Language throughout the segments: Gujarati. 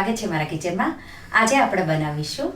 સ્વાગત છે મારા કિચનમાં. આજે આપણે બનાવીશું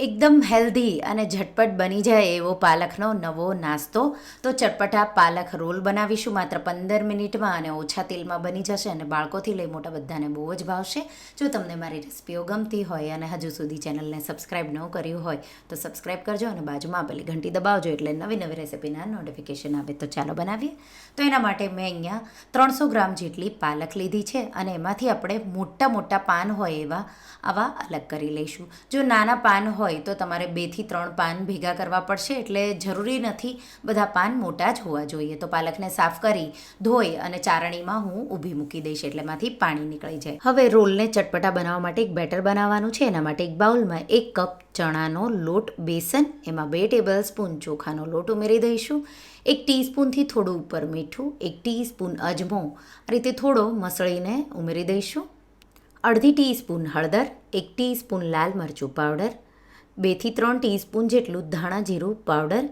એકદમ હેલ્ધી અને ઝટપટ બની જાય એવો પાલકનો નવો નાસ્તો. તો ચટપટા પાલક રોલ બનાવીશું માત્ર 15 મિનિટમાં અને ઓછા તેલમાં બની જશે અને બાળકોથી લઈ મોટા બધાને બહુ જ ભાવશે. જો તમને મારી રેસિપીઓ ગમતી હોય અને હજુ સુધી ચેનલને સબસ્ક્રાઈબ ન કર્યું હોય તો સબસ્ક્રાઈબ કરજો અને બાજુમાં આપેલી ઘંટી દબાવજો એટલે નવી નવી રેસિપીના નોટિફિકેશન આવે. તો ચાલો બનાવીએ. તો એના માટે મેં અહીંયા 300 ગ્રામ જેટલી પાલક લીધી છે અને એમાંથી આપણે મોટા મોટા પાન હોય એવા આવા અલગ કરી લઈશું. જો નાના પાન હોય તો તમારે 2 થી 3 પાન ભેગા કરવા પડશે, એટલે જરૂરી નથી બધા પાન મોટા જ હોવા જોઈએ. તો પાલકને સાફ કરી ધોઈ અને ચારણીમાં હું ઊભી મૂકી દઈશ એટલે એમાંથી પાણી નીકળી જાય. હવે રોલને ચટપટા બનાવવા માટે એક બેટર બનાવવાનું છે. એના માટે એક બાઉલમાં 1 કપ ચણાનો લોટ બેસન, એમાં 2 ટેબલસ્પૂન ચોખાનો લોટ ઉમેરી દઈશું. 1 ટીસ્પૂનથી થોડું ઉપર મીઠું, 1 ટીસ્પૂન અજમો આ રીતે થોડો મસળીને ઉમેરી દઈશું. અડધી ટીસ્પૂન હળદર, 1 ટીસ્પૂન લાલ મરચું પાવડર, 2 થી 3 ટીસ્પૂન જેટલું ધાણા જીરું પાવડર.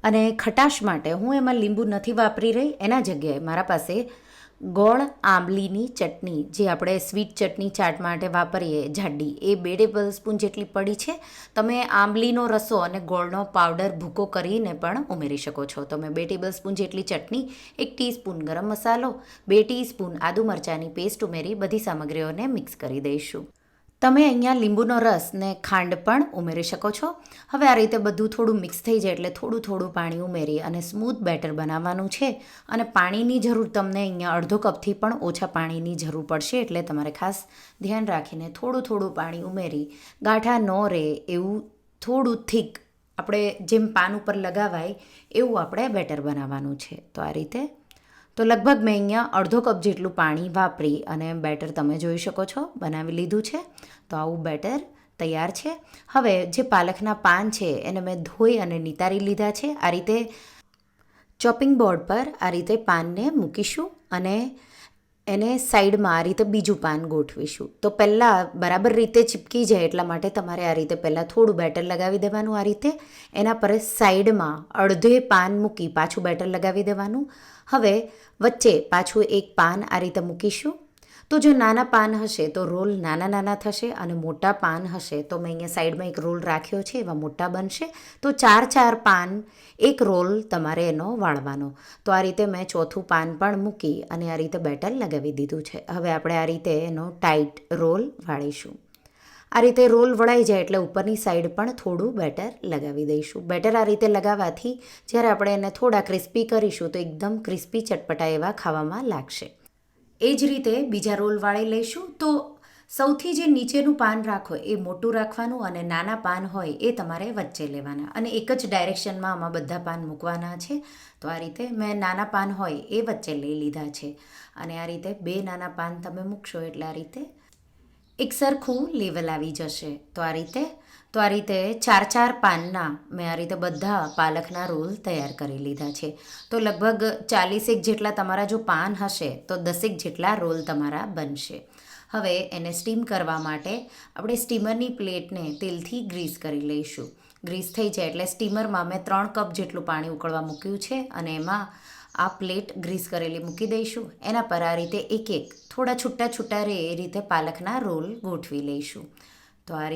અને ખટાશ માટે હું એમાં લીંબુ નથી વાપરી રહી, એના જગ્યાએ મારા પાસે ગોળ આંબલીની ચટણી, જે આપણે સ્વીટ ચટણી ચાટ માટે વાપરીએ જાડી, એ 2 ટેબલસ્પૂન જેટલી પડી છે. તમે આંબલીનો રસો અને ગોળનો પાવડર ભૂકો કરીને પણ ઉમેરી શકો છો. તો મેં 2 ટેબલસ્પૂન જેટલી ચટણી, 1 ટીસ્પૂન ગરમ મસાલો, 2 ટીસ્પૂન આદુ મરચાંની પેસ્ટ ઉમેરી બધી સામગ્રીઓને મિક્સ કરી દઈશું. તમે અહીંયા લીંબુનો રસ ને ખાંડ પણ ઉમેરી શકો છો. હવે આ રીતે બધું થોડું મિક્સ થઈ જાય એટલે થોડું થોડું પાણી ઉમેરી અને સ્મૂથ બેટર બનાવવાનું છે. અને પાણીની જરૂર તમને અહીંયા અડધો કપથી પણ ઓછા પાણીની જરૂર પડશે, એટલે તમારે ખાસ ધ્યાન રાખીને થોડું થોડું પાણી ઉમેરી ગાંઠા ન રહે એવું થોડું થીક, આપણે જેમ પાન ઉપર લગાવાય એવું આપણે બેટર બનાવવાનું છે. તો આ રીતે તો લગભગ મેં અહીંયા અડધો કપ જેટલું પાણી વાપરી અને બેટર તમે જોઈ શકો છો બનાવી લીધું છે. તો આવું બેટર તૈયાર છે. હવે જે પાલકના પાન છે એને મેં ધોઈ અને નિતારી લીધા છે. આ રીતે ચોપિંગ બોર્ડ પર આ રીતે પાનને મૂકીશું અને એને સાઈડમાં આ રીતે બીજું પાન ગોઠવીશું. તો પહેલાં બરાબર રીતે ચીપકી જાય એટલા માટે તમારે આ રીતે પહેલાં થોડું બેટર લગાવી દેવાનું. આ રીતે એના પર સાઈડમાં અડધે પાન મૂકી પાછું બેટર લગાવી દેવાનું. હવે વચ્ચે પાછું એક પાન આ રીતે મૂકીશું. તો જો નાના પાન હશે તો રોલ નાના નાના થશે અને મોટા પાન હશે તો મેં અહીંયા સાઈડમાં એક રોલ રાખ્યો છે એવા મોટા બનશે. તો 4 પાન એક રોલ તમારે એનો વાળવાનો. તો આ રીતે મેં ચોથું પાન પણ મૂકી અને આ રીતે બેટર લગાવી દીધું છે. હવે આપણે આ રીતે એનો ટાઈટ રોલ વાળીશું. આ રીતે રોલ વળાઈ જાય એટલે ઉપરની સાઈડ પણ થોડું બેટર લગાવી દઈશું. બેટર આ રીતે લગાવવાથી જ્યારે આપણે એને થોડા ક્રિસ્પી કરીશું તો એકદમ ક્રિસ્પી ચટપટા એવા ખાવામાં લાગશે. એ જ રીતે બીજા રોલ વાળી લઈશું. તો સૌથી જે નીચેનું પાન રાખો એ મોટું રાખવાનું અને નાના પાન હોય એ તમારે વચ્ચે લેવાના અને એક જ ડાયરેક્શનમાં આમાં બધા પાન મૂકવાના છે. તો આ રીતે મેં નાના પાન હોય એ વચ્ચે લઈ લીધા છે અને આ રીતે 2 નાના પાન તમે મૂકશો એટલે આ રીતે એક સરખું લેવલ આવી જશે. તો આ રીતે 4 પાનના મેં આ રીતે બધા પાલકના રોલ તૈયાર કરી લીધા છે. તો લગભગ 40 જેટલા તમારા જો પાન હશે તો 10 જેટલા રોલ તમારા બનશે. હવે એને સ્ટીમ કરવા માટે આપણે સ્ટીમરની પ્લેટને તેલથી ગ્રીસ કરી લઈશું. ગ્રીસ થઈ જાય એટલે સ્ટીમરમાં મેં 3 કપ જેટલું પાણી ઉકળવા મૂક્યું છે અને એમાં આ પ્લેટ ગ્રીસ કરેલી મૂકી દઈશું. એના પર આ રીતે એક એક થોડા છૂટા છૂટા રહે એ રીતે પાલકના રોલ ગોઠવી લઈશું. તો આ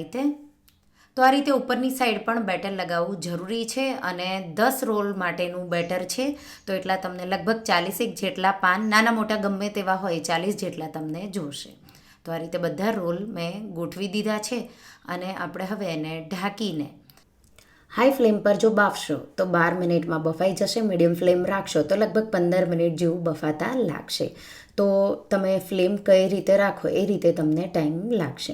રીતે ઉપરની સાઈડ પણ બેટર લગાવવું જરૂરી છે અને 10 રોલ માટેનું બેટર છે. તો એટલા તમને લગભગ 40 જેટલા પાન નાના મોટા ગમે તેવા હોય 40 જેટલા તમને જોશે. તો આ રીતે બધા રોલ મેં ગોઠવી દીધા છે અને આપણે હવે એને ઢાંકીને હાઈ ફ્લેમ પર જો બાફશો તો 12 મિનિટમાં બફાઈ જશે. મીડિયમ ફ્લેમ રાખશો તો લગભગ 15 મિનિટ જેવું બફાતા લાગશે. તો તમે ફ્લેમ કઈ રીતે રાખો એ રીતે તમને ટાઈમ લાગશે.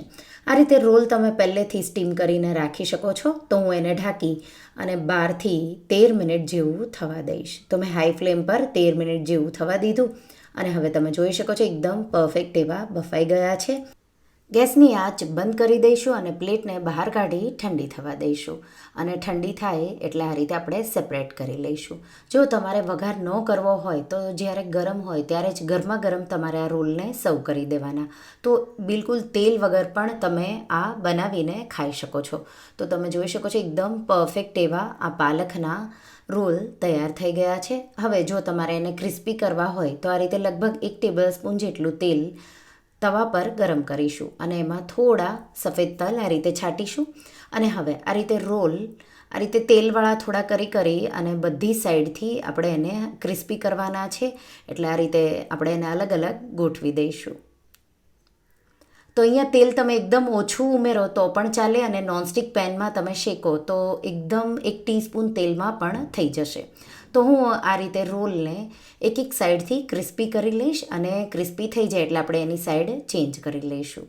આ રીતે રોલ તમે પહેલેથી સ્ટીમ કરીને રાખી શકો છો. તો હું એને ઢાંકી અને 12 થી 13 મિનિટ જેવું થવા દઈશ. તો મેં હાઈ ફ્લેમ પર 13 મિનિટ જેવું થવા દીધું અને હવે તમે જોઈ શકો છો એકદમ પરફેક્ટ એવા બફાઈ ગયા છે. ગેસની આંચ બંધ કરી દઈશું અને પ્લેટને બહાર કાઢી ઠંડી થવા દઈશું અને ઠંડી થાય એટલે આ રીતે આપણે સેપરેટ કરી લઈશું. જો તમારે વઘાર ન કરવો હોય તો જ્યારે ગરમ હોય ત્યારે જ ગરમા ગરમ તમારે આ રોલને સર્વ કરી દેવાના. તો બિલકુલ તેલ વગર પણ તમે આ બનાવીને ખાઈ શકો છો. તો તમે જોઈ શકો છો એકદમ પરફેક્ટ એવા આ પાલકના રોલ તૈયાર થઈ ગયા છે. હવે જો તમારે એને ક્રિસ્પી કરવા હોય તો આ રીતે લગભગ 1 ટેબલસ્પૂન જેટલું તેલ તવા પર ગરમ કરીશું અને એમાં થોડા સફેદ તલ આ રીતે છાંટીશું. અને હવે આ રીતે રોલ આ રીતે તેલવાળા થોડા કરી અને બધી સાઈડથી આપણે એને ક્રિસ્પી કરવાના છે. એટલે આ રીતે આપણે એને અલગ અલગ ગોઠવી દઈશું. તો અહીંયા તેલ તમે એકદમ ઓછું ઉમેરો તો પણ ચાલે અને નોનસ્ટિક પેનમાં તમે શેકો તો એકદમ 1 ટીસ્પૂન તેલમાં પણ થઈ જશે. તો હું આ રીતે રોલને એક સાઈડથી ક્રિસ્પી કરી લઈશ અને ક્રિસ્પી થઈ જાય એટલે આપણે એની સાઈડ ચેન્જ કરી લઈશું.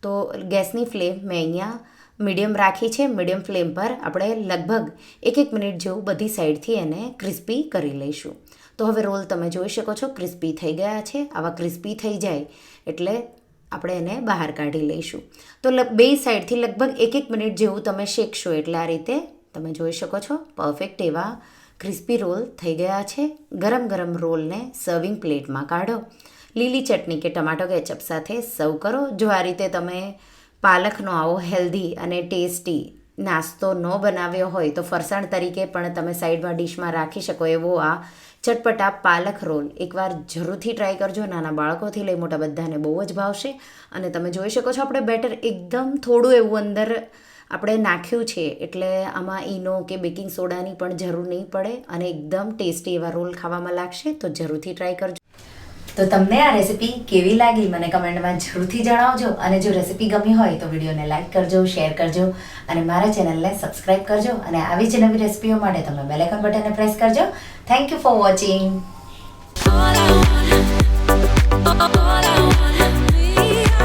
તો ગેસની ફ્લેમ મેં અહીંયા મીડિયમ રાખી છે. મીડિયમ ફ્લેમ પર આપણે લગભગ 1 મિનિટ જેવું બધી સાઈડથી એને ક્રિસ્પી કરી લઈશું. તો હવે રોલ તમે જોઈ શકો છો ક્રિસ્પી થઈ ગયા છે. આવા ક્રિસ્પી થઈ જાય એટલે આપણે એને બહાર કાઢી લઈશું. તો બે સાઈડથી લગભગ 1 મિનિટ જેવું તમે શેકશો એટલે આ રીતે તમે જોઈ શકો છો પરફેક્ટ એવા ક્રિસ્પી રોલ થઈ ગયા છે. ગરમ ગરમ રોલને સર્વિંગ પ્લેટમાં કાઢો. લીલી ચટણી કે ટમાટો કેચઅપ સાથે સર્વ કરો. જો આ રીતે તમે પાલકનો આવો હેલ્ધી અને ટેસ્ટી નાસ્તો ન બનાવ્યો હોય તો ફરસાણ તરીકે પણ તમે સાઈડમાં ડિશમાં રાખી શકો એવો આ ચટપટા પાલક રોલ એકવાર જરૂરથી ટ્રાય કરજો. નાના બાળકોથી લઈ મોટા બધાને બહુ જ ભાવશે. અને તમે જોઈ શકો છો આપણે બેટર એકદમ થોડું એવું અંદર આપણે નાખ્યું છે એટલે આમાં ઈનો કે બેકિંગ સોડાની પણ જરૂર નહીં પડે અને એકદમ ટેસ્ટી એવા રોલ ખાવામાં લાગશે. તો જરૂરથી ટ્રાય કરજો. તો તમને આ રેસિપી કેવી લાગી મને કમેન્ટમાં જરૂરથી જણાવજો. અને જો રેસિપી ગમી હોય તો વિડીયોને લાઇક કરજો, શેર કરજો અને મારા ચેનલને સબસ્ક્રાઈબ કરજો. અને આવી જ નવી રેસિપીઓ માટે તમે બેલ આઇકન બટનને પ્રેસ કરજો. Thank you for watching.